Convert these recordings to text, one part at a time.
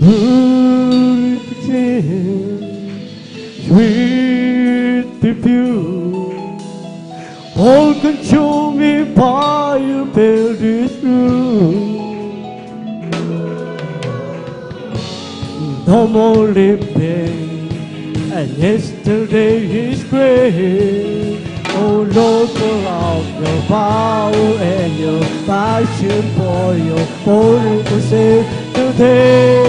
Good sweet perfume, all consume me by your very truth. No more living, and yesterday is great. Oh Lord, pour out your power and your passion for your holy possession today.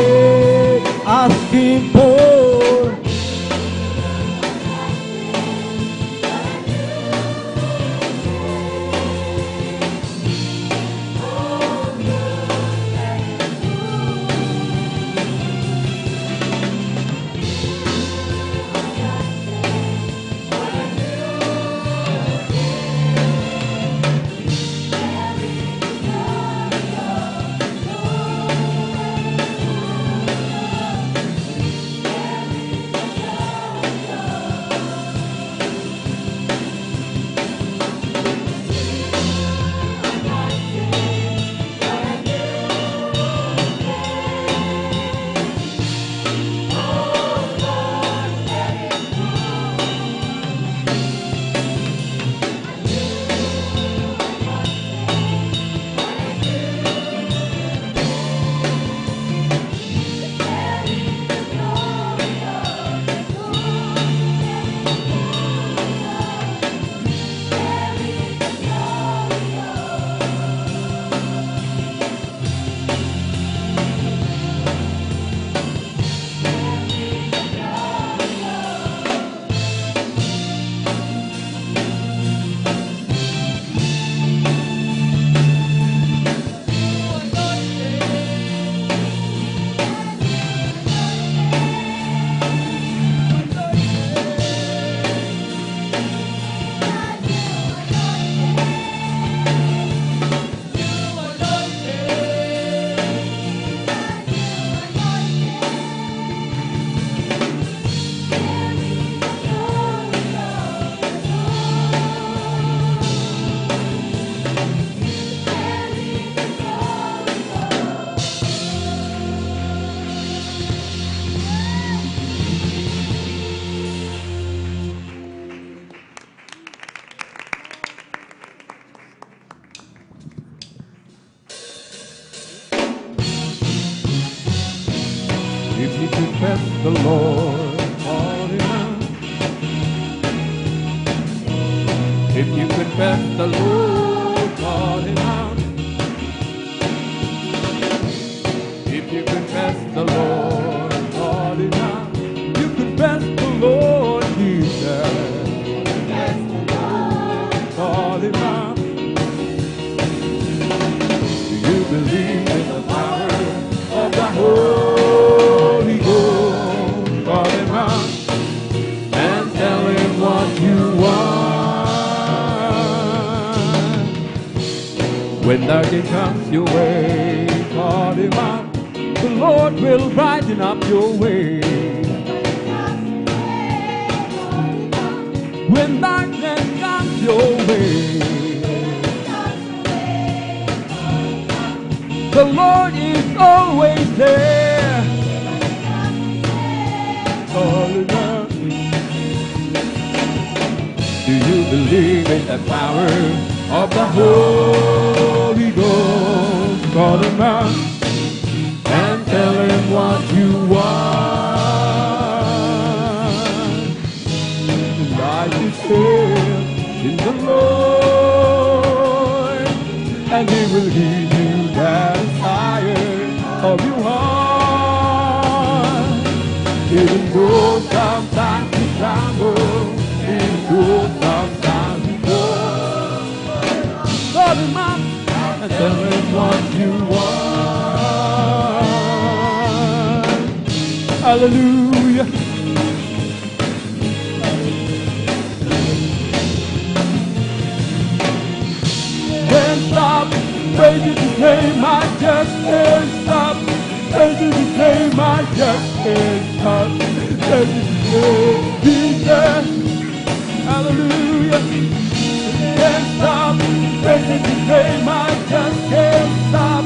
Asking for if you confess the Lord, call him out. If you confess the Lord, call him out. If you confess the Lord, call him out. You confess the Lord Jesus. Confess the Lord, call him out. Do you believe in the power of the Holy Ghost? Call him out and tell him what you want. When darkness comes your way, call him out. The Lord will brighten up your way. When darkness comes your way, the Lord is always there. Call him out. Do you believe in the power of the Holy Ghost? Call him out and tell him what you want. Delight yourself in the Lord, and he will lead you that desire of your heart. Even though sometimes you stumble, even though sometimes you fall, call him out and tell him what you want. Hallelujah. Can't stop praising his name, I just can't stop praising his name, I just can't stop praising his name, Jesus. Hallelujah. Can't stop praising his name, I just can't stop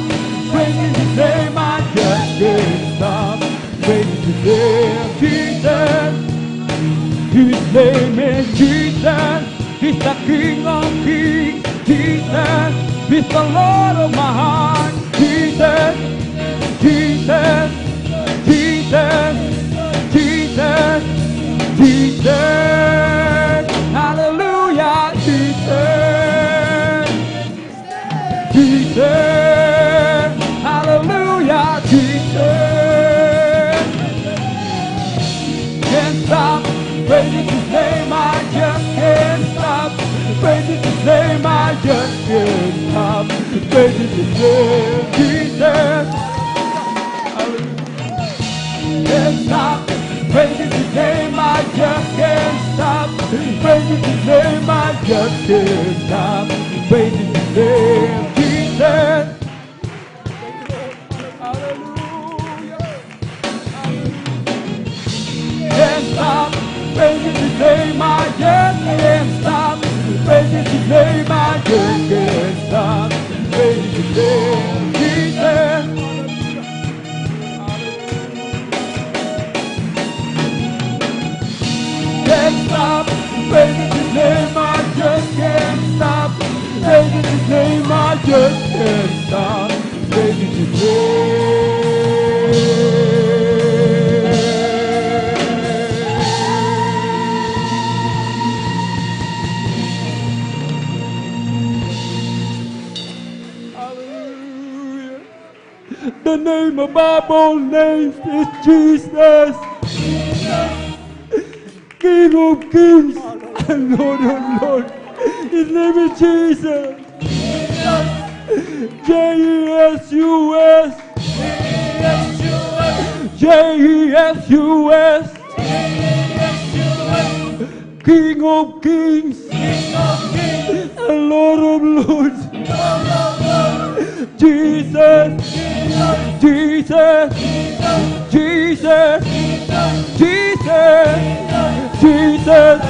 praising his name, I just can't stop name, Jesus. His name is Jesus. He's the King of Kings. Jesus. He's the Lord of my heart. Jesus. Jesus. Jesus. Jesus. Jesus. Hallelujah. Jesus. Jesus. Hallelujah. Jesus. Can't stop praising His name. I just can't stop praising His name. I just can't stop praising His name. Jesus. Can't stop praising His name. I just can't stop praising His name. I just can't stop praising His name. Jesus. Hallelujah. Can't stop praising His name. I just can't stop praising His name. I just can't stop praising His name. Jesus. Can't stop praising His name. I just can't stop praising His name. I just can't stop praising His name. Hallelujah. The name above all names is Jesus. King of kings and Lord of lords. His name is Jesus. J-E-S-U-S. J-E-S-U-S. King of kings and Lord of lords. Jesus. Jesus. Jesus. Jesus. Jesus, Jesus,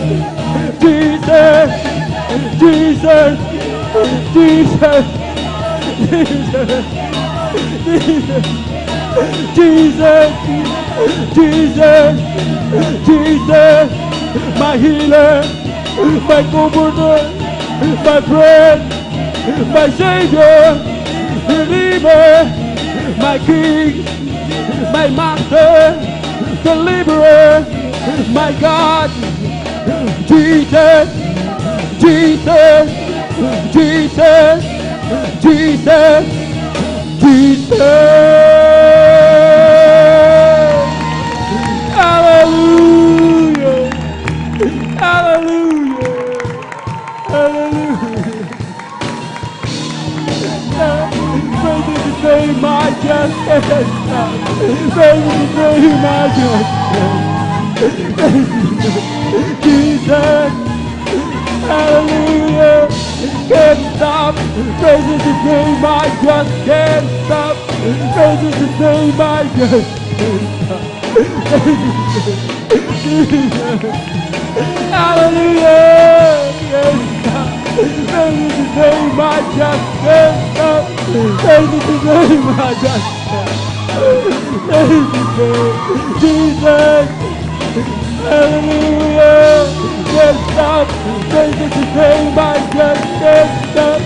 Jesus, Jesus, Jesus, Jesus, Jesus, my healer, my comforter, my friend, my savior, believer, my king, my master, deliverer, my God, Jesus, Jesus, Jesus, Jesus, Jesus. Hallelujah, hallelujah, hallelujah. Praise His name, I just can't stop. Praise His name, I just can't. Jesus, hallelujah, can't stop praising His name. I just can't stop praising His name. I just can't stop. Hallelujah, can't stop praising His name. I just can't stop praising His name. I just can't. Praise His name, Jesus. Hallelujah! Can't stop praising His name. I just can't stop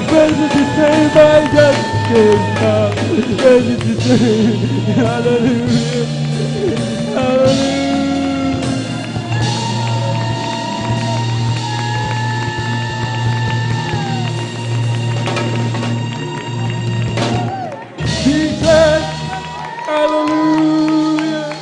praising His name. I just can't stop praising His name. Hallelujah! Hallelujah! Jesus! Hallelujah!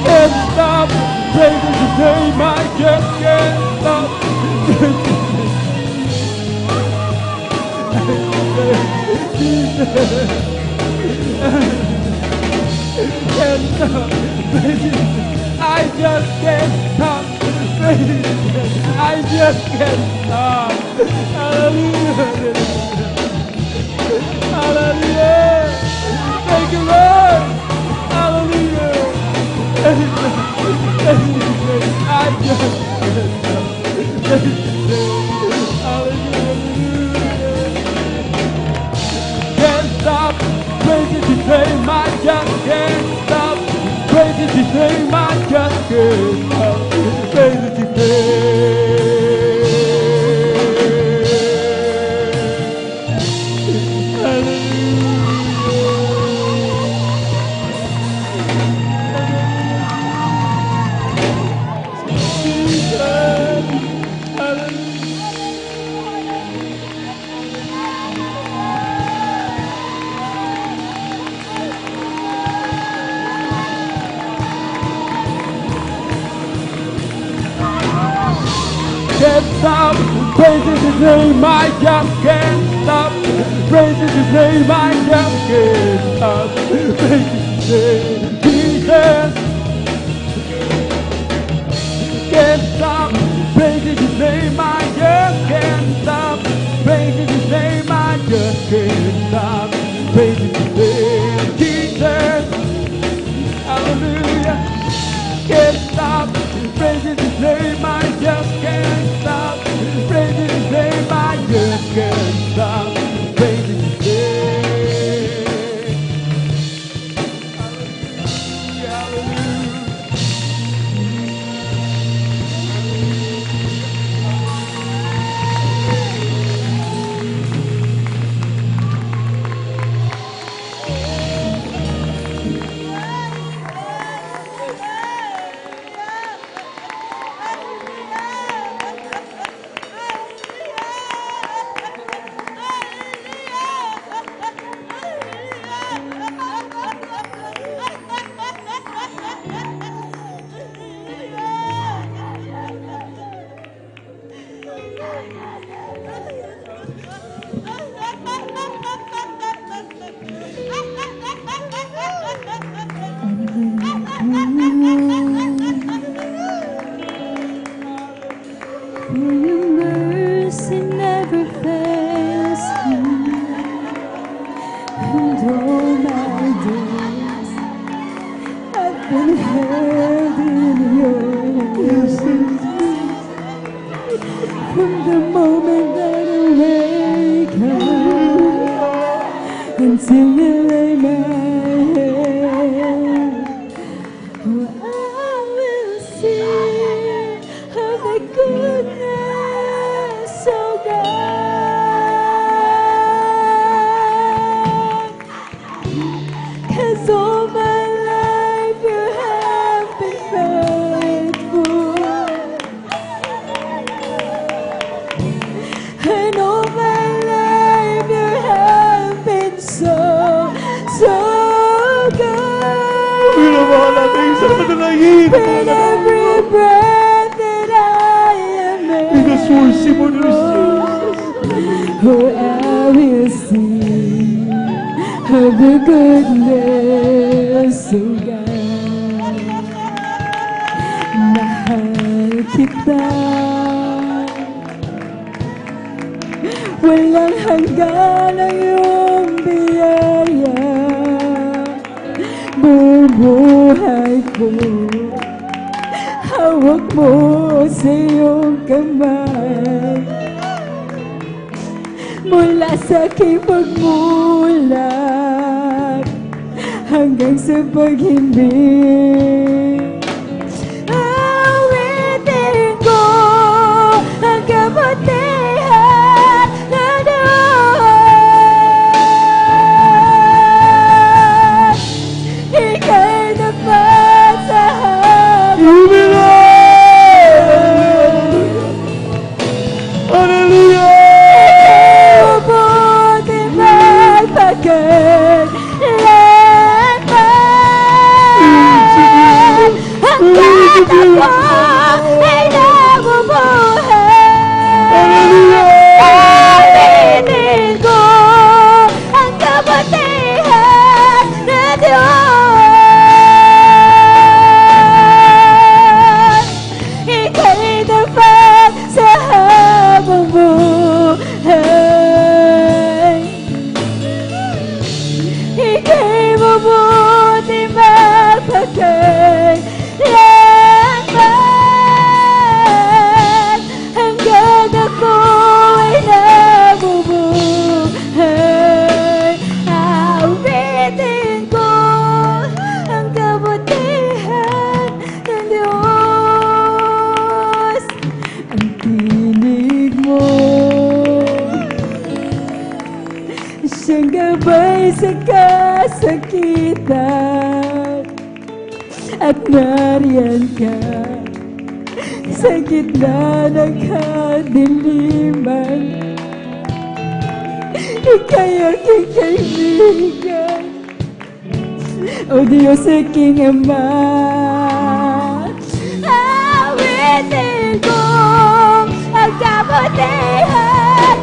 Can't stop praising His name. I just can't stop praising His can't stop praising His name. I just can't stop praising His name. I just can't stop. Hallelujah. Hallelujah. Thank you, Lord. Hallelujah. I just can't stop. Hallelujah. name, I just can't stop. Praising His name, I just can't stop. Praising His name, Jesus. Can't stop. Praising His name, I just can't stop. Praising His name, I just can't stop. Praising His name, Jesus. Hallelujah. Can't stop. Praising His name, I just can't stop. Praising His name, I just can't stop. Praising His name. Hallelujah, hallelujah. Walang hanggan ang iyong biyaya. Bubuhay ko, hawak mo sa iyong kamay. Mula sa aking pagmulat hanggang sa pag-ibig. Awitin ko ang kabutihan na Diyos. Ika'y dapat sa hapon. Hallelujah! Mabuti magpagkailanman. Hanggang ako ay nabubuhay. Aminin ko ang kabutihan na Diyos. Ika'y dapat sa habang buhay. Ika'y mabuti magpagkailanman. Hanggang ako ay nabubuhay. Awitin ko ang kabutihan ng Diyos. Ang tinig mo, siyang gabay sa kasakitan. At nariyan ka sa gitna ng kadiliman. Ika'y aking kaibigan, O Diyos aking Ama. Awitin ko ang kabutihan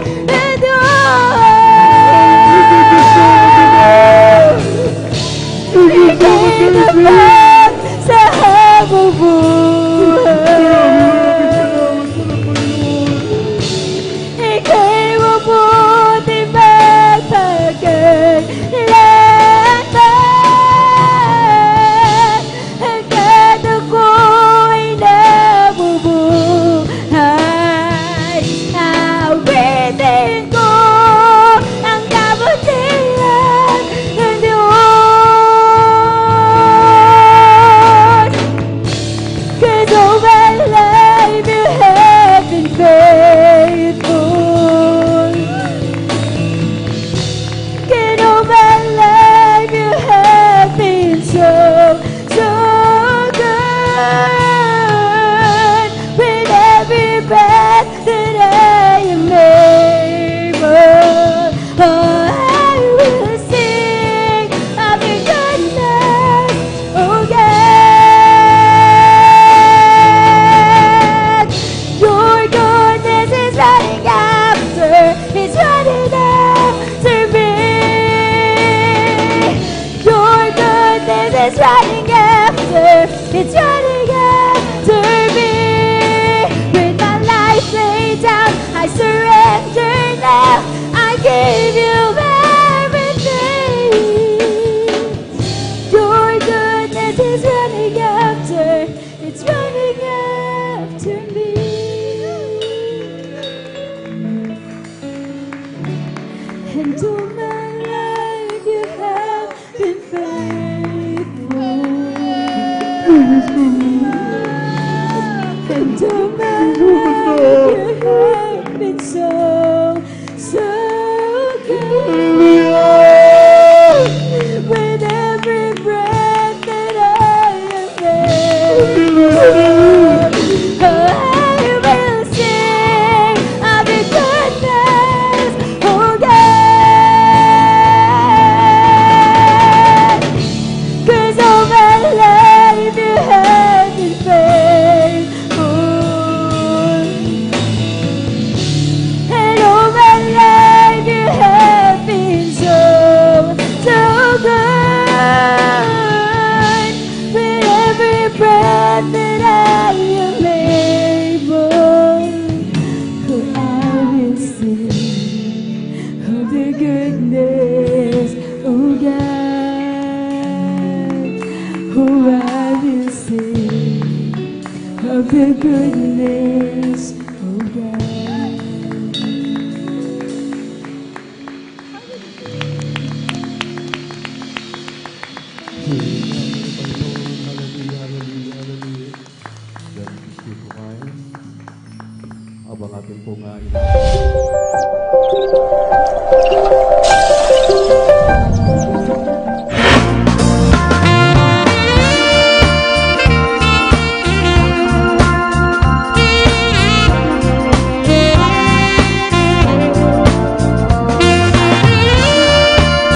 and dumating